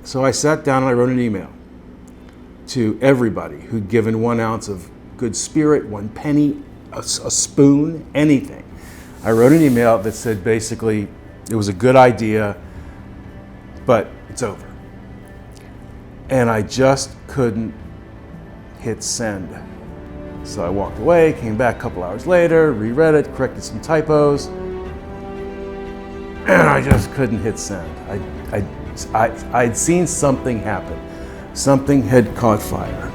So I sat down and I wrote an email to everybody who'd given 1 ounce of good spirit, 1 penny, a spoon, anything. I wrote an email that said basically, it was a good idea, but it's over. And I just couldn't hit send. So I walked away, came back a couple hours later, reread it, corrected some typos, and I just couldn't hit send. I'd seen something happen. Something had caught fire.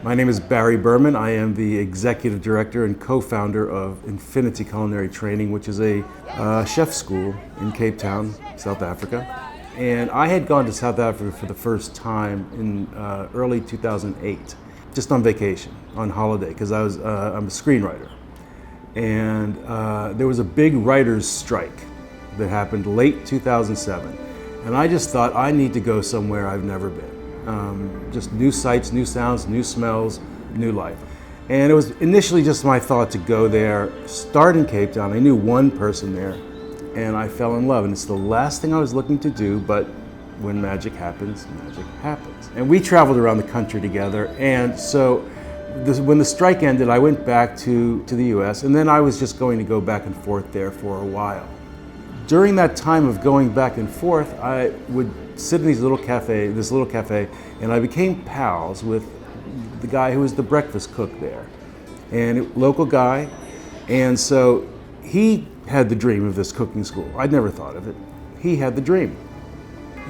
My name is Barry Berman. I am the executive director and co-founder of Infinity Culinary Training, which is a chef school in Cape Town, South Africa. And I had gone to South Africa for the first time in early 2008, just on vacation, on holiday, because I'm a screenwriter. And there was a big writers' strike that happened late 2007. And I just thought, I need to go somewhere I've never been. Just new sights, new sounds, new smells, new life. And it was initially just my thought to go there, start in Cape Town. I knew one person there, and I fell in love. And it's the last thing I was looking to do, but when magic happens, magic happens. And we traveled around the country together, and so when the strike ended, I went back to the US, and then I was just going to go back and forth there for a while. During that time of going back and forth, I would sit in this little cafe, and I became pals with the guy who was the breakfast cook there, and local guy. And so he had the dream of this cooking school. I'd never thought of it. He had the dream.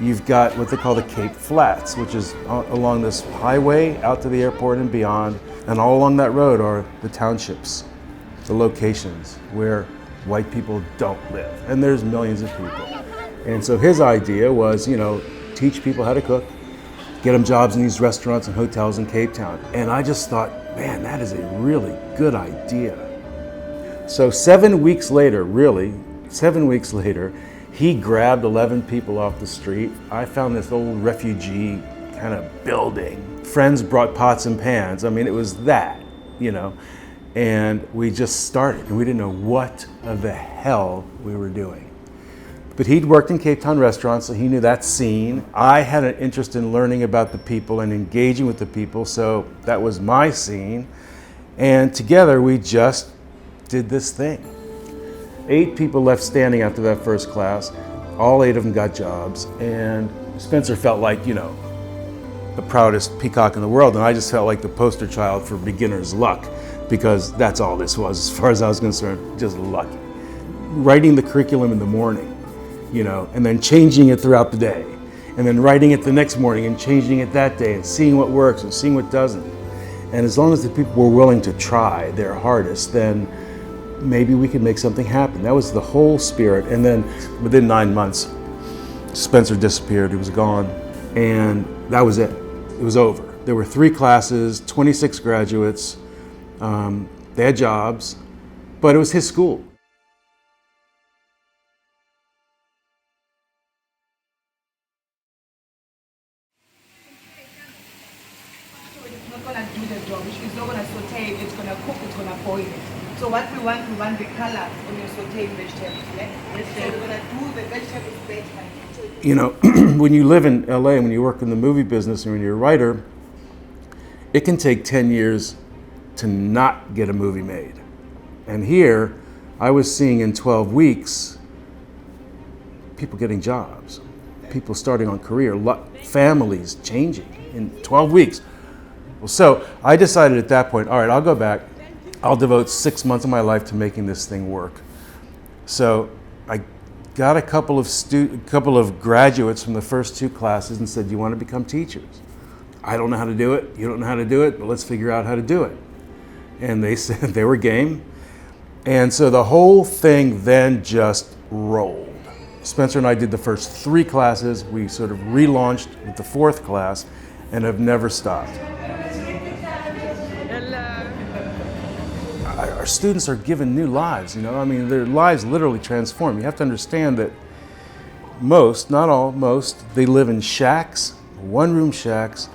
You've got what they call the Cape Flats, which is along this highway out to the airport and beyond, and all along that road are the townships, the locations where white people don't live, and there's millions of people. And so his idea was, teach people how to cook, get them jobs in these restaurants and hotels in Cape Town. And I just thought, man, that is a really good idea. So 7 weeks later, he grabbed 11 people off the street. I found this old refugee kind of building. Friends brought pots and pans. I mean, it was that, and we just started, and we didn't know what the hell we were doing. But he'd worked in Cape Town restaurants, so he knew that scene. I had an interest in learning about the people and engaging with the people, so that was my scene. And together we just did this thing. 8 people left standing after that first class. All 8 of them got jobs, and Spencer felt like, the proudest peacock in the world, and I just felt like the poster child for beginner's luck, because that's all this was, as far as I was concerned, just lucky. Writing the curriculum in the morning, and then changing it throughout the day, and then writing it the next morning and changing it that day, and seeing what works and seeing what doesn't. And as long as the people were willing to try their hardest, then maybe we could make something happen. That was the whole spirit. And then within 9 months, Spencer disappeared, he was gone, and that was it. It was over. There were 3 classes, 26 graduates, they had jobs, but it was his school. It's not going to do the job. It's not going to saute it, it's going to cook, it's going to boil it. So what we want the color when you're sauteing vegetables. So we're going to do the vegetables better. When you live in LA and when you work in the movie business and when you're a writer, it can take 10 years to not get a movie made. And here, I was seeing in 12 weeks, people getting jobs, people starting on career, families changing in 12 weeks. Well, so I decided at that point, all right, I'll go back. I'll devote 6 months of my life to making this thing work. So I got a couple of graduates from the first 2 classes and said, do you want to become teachers? I don't know how to do it. You don't know how to do it, but let's figure out how to do it. And they said they were game. And so the whole thing then just rolled. Spencer and I did the first 3 classes. We sort of relaunched with the 4th class and have never stopped. Our students are given new lives, their lives literally transform. You have to understand that most, not all, most, they live in shacks, 1-room shacks,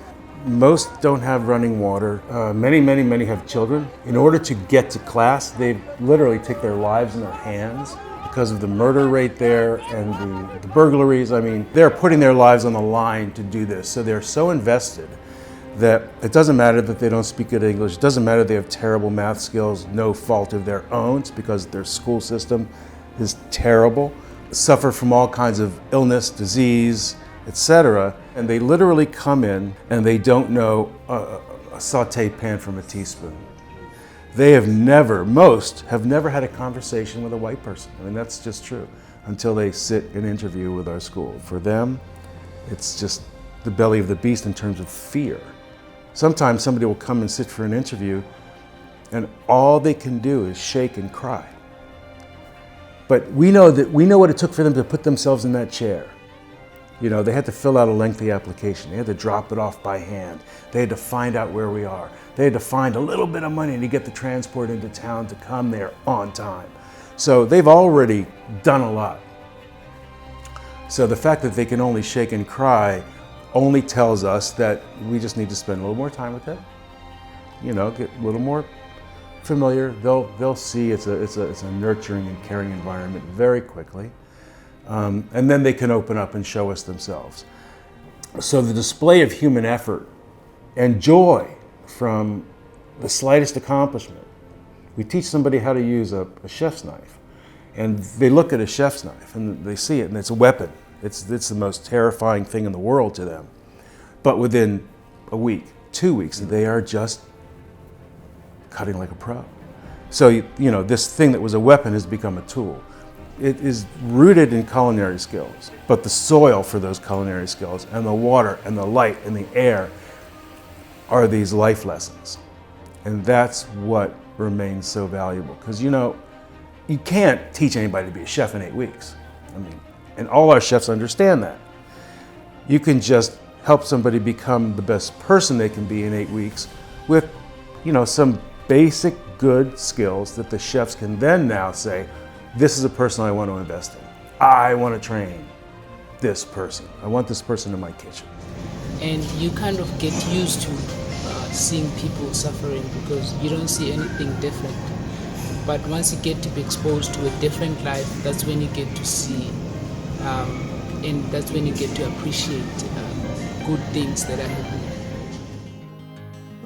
Most don't have running water. Many have children. In order to get to class, they literally take their lives in their hands because of the murder rate there and the burglaries. I mean, they're putting their lives on the line to do this. So they're so invested that it doesn't matter that they don't speak good English. It doesn't matter they have terrible math skills, no fault of their own. It's because their school system is terrible. Suffer from all kinds of illness, disease, etc. And they literally come in and they don't know a sauté pan from a teaspoon. They have most have never had a conversation with a white person. I mean, that's just true, until they sit and interview with our school. For them, it's just the belly of the beast in terms of fear. Sometimes somebody will come and sit for an interview and all they can do is shake and cry. But we know what it took for them to put themselves in that chair. You know, they had to fill out a lengthy application. They had to drop it off by hand. They had to find out where we are. They had to find a little bit of money to get the transport into town to come there on time. So they've already done a lot. So the fact that they can only shake and cry only tells us that we just need to spend a little more time with them. You know, get a little more familiar. They'll see it's a nurturing and caring environment very quickly. And then they can open up and show us themselves. So the display of human effort and joy from the slightest accomplishment. We teach somebody how to use a chef's knife, and they look at a chef's knife and they see it and it's a weapon. It's the most terrifying thing in the world to them. But within a week, 2 weeks, they are just cutting like a pro. So, you know, this thing that was a weapon has become a tool. It is rooted in culinary skills, but the soil for those culinary skills and the water and the light and the air are these life lessons. And that's what remains so valuable. Because, you know, you can't teach anybody to be a chef in 8 weeks. I mean, and all our chefs understand that. You can just help somebody become the best person they can be in 8 weeks with, you know, some basic good skills that the chefs can then now say, this is a person I want to invest in. I want to train this person. I want this person in my kitchen. And you kind of get used to seeing people suffering because you don't see anything different. But once you get to be exposed to a different life, that's when you get to see, and that's when you get to appreciate good things that are happening.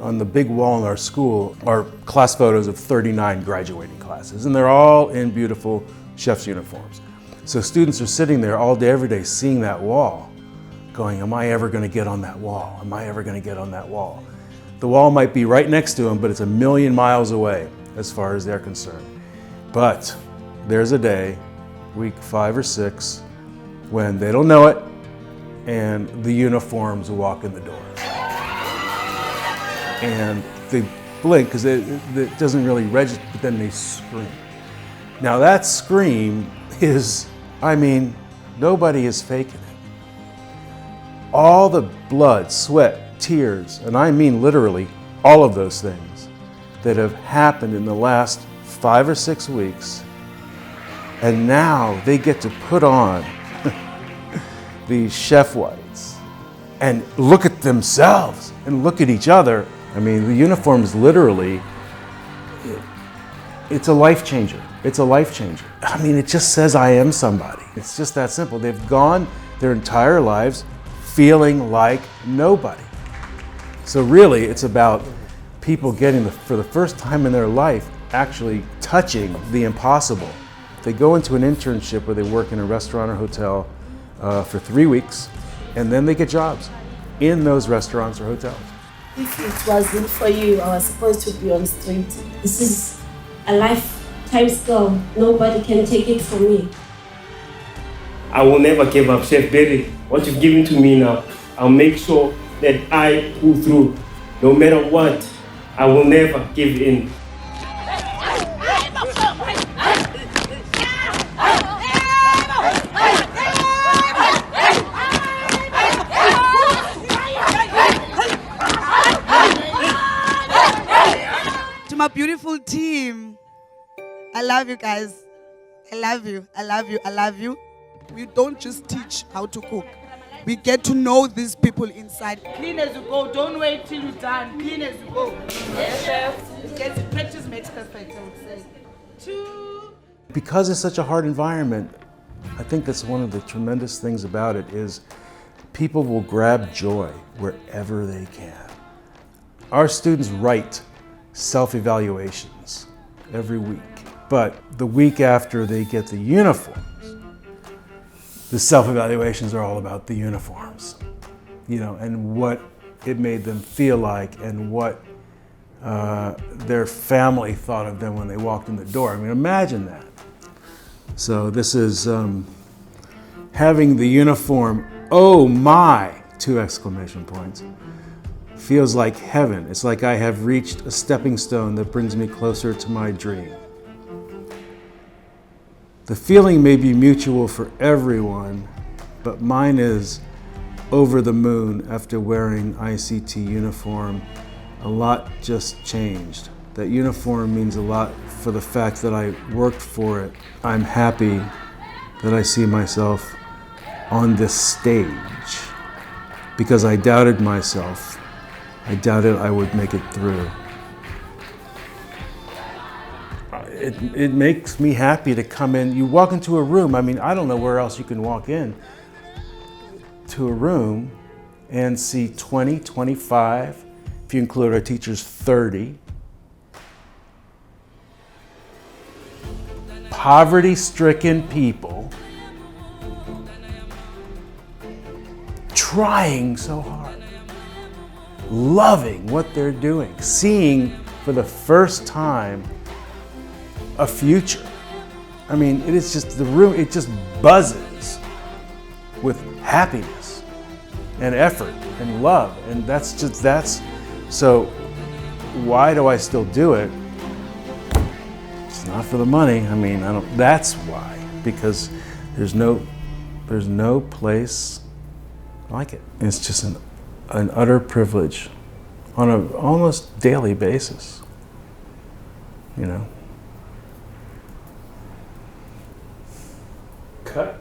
On the big wall in our school are class photos of 39 graduating classes, and they're all in beautiful chef's uniforms. So students are sitting there all day, every day, seeing that wall, going, am I ever going to get on that wall? Am I ever going to get on that wall? The wall might be right next to them, but it's a million miles away as far as they're concerned. But there's a day, week 5 or 6, when they don't know it, and the uniforms walk in the door. And they blink because it doesn't really register, but then they scream. Now that scream is, I mean, nobody is faking it. All the blood, sweat, tears, and I mean literally all of those things that have happened in the last 5 or 6 weeks, and now they get to put on these chef whites and look at themselves and look at each other. I mean, the uniform is literally, it's a life changer. It's a life changer. I mean, it just says I am somebody. It's just that simple. They've gone their entire lives feeling like nobody. So really, it's about people getting, for the first time in their life, actually touching the impossible. They go into an internship where they work in a restaurant or hotel for 3 weeks, and then they get jobs in those restaurants or hotels. If it wasn't for you, I was supposed to be on street. This is a lifetime skill. Nobody can take it from me. I will never give up, Chef Berry. What you've given to me now, I'll make sure that I pull through. No matter what, I will never give in. My beautiful team, I love you guys. I love you. I love you. I love you. We don't just teach how to cook. We get to know these people inside. Clean as you go. Don't wait till you're done. Clean as you go. Yes, chef. Yes, practice makes perfect, I would say. 2. Because it's such a hard environment, I think that's one of the tremendous things about it is people will grab joy wherever they can. Our students write self-evaluations every week, but the week after they get the uniforms, the self-evaluations are all about the uniforms, and what it made them feel like and what their family thought of them when they walked in the door. I mean, imagine that. So this is having the uniform, oh my, 2 exclamation points, feels like heaven. It's like I have reached a stepping stone that brings me closer to my dream. The feeling may be mutual for everyone, but mine is over the moon after wearing ICT uniform. A lot just changed. That uniform means a lot for the fact that I worked for it. I'm happy that I see myself on this stage because I doubted myself. I doubted I would make it through. It makes me happy to come in. You walk into a room, I mean, I don't know where else you can walk in to a room and see 20, 25, if you include our teachers, 30 poverty-stricken people trying so hard, loving what they're doing, seeing for the first time a future. I mean, it is just the room, it just buzzes with happiness and effort and love. And so why do I still do it? It's not for the money. I mean, that's why, because there's no place like it. It's just an utter privilege on an almost daily basis, Cut.